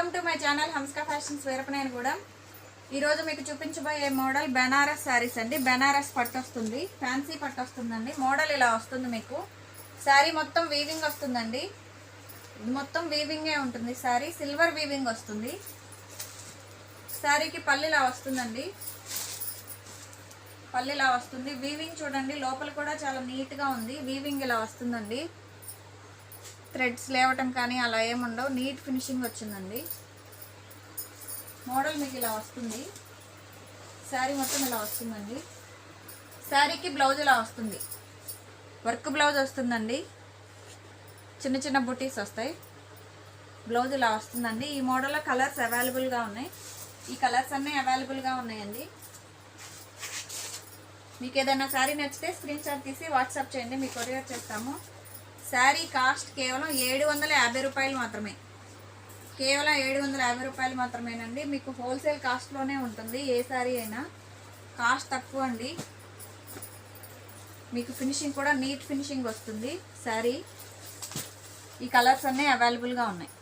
Welcome to my channel Hamska fashions Veerapanenigudem. ఈరోజు మీకు చూపించబోయే మోడల్ బెనారస్ శారీస్ అండి. బెనారస్ పట్టు వస్తుంది, ఫ్యాన్సీ పట్టు వస్తుందండి. మోడల్ ఇలా వస్తుంది. మీకు శారీ మొత్తం వీవింగ్ వస్తుందండి. ఇది మొత్తం వీవింగే ఉంటుంది. శారీ సిల్వర్ వీవింగ్ వస్తుంది. శారీకి పళ్ళు ఇలా వస్తుందండి. పళ్ళు ఇలా వస్తుంది. వీవింగ్ చూడండి, లోపల కూడా చాలా నీట్గా ఉంది. వీవింగ్ ఇలా వస్తుందండి. థ్రెడ్స్ లేవటం కానీ అలా ఏముండవు, నీట్ ఫినిషింగ్ వచ్చిందండి. మోడల్ మీకు ఇలా వస్తుంది. శారీ మొత్తం ఇలా వస్తుందండి. శారీకి బ్లౌజ్ ఇలా వస్తుంది. వర్క్ బ్లౌజ్ వస్తుందండి. చిన్న చిన్న బుటీస్ వస్తాయి. బ్లౌజ్ ఇలా వస్తుందండి. ఈ మోడల్లో కలర్స్ అవైలబుల్గా ఉన్నాయి. ఈ కలర్స్ అన్నీ అవైలబుల్గా ఉన్నాయండి. మీకు ఏదైనా శారీ నచ్చితే స్క్రీన్ షాట్ తీసి వాట్సాప్ చేయండి, మీకు కొరియర్ చేస్తాము. శారీ కాస్ట్ కేవలం 750 రూపాయలు మాత్రమే. కేవలం 750 రూపాయలు మాత్రమేనండి. మీకు హోల్సేల్ కాస్ట్లోనే ఉంటుంది. ఏ శారీ అయినా కాస్ట్ తక్కువ అండి. మీకు ఫినిషింగ్ కూడా నీట్ ఫినిషింగ్ వస్తుంది. శారీ ఈ కలర్స్ అన్నీ అవైలబుల్గా ఉన్నాయి.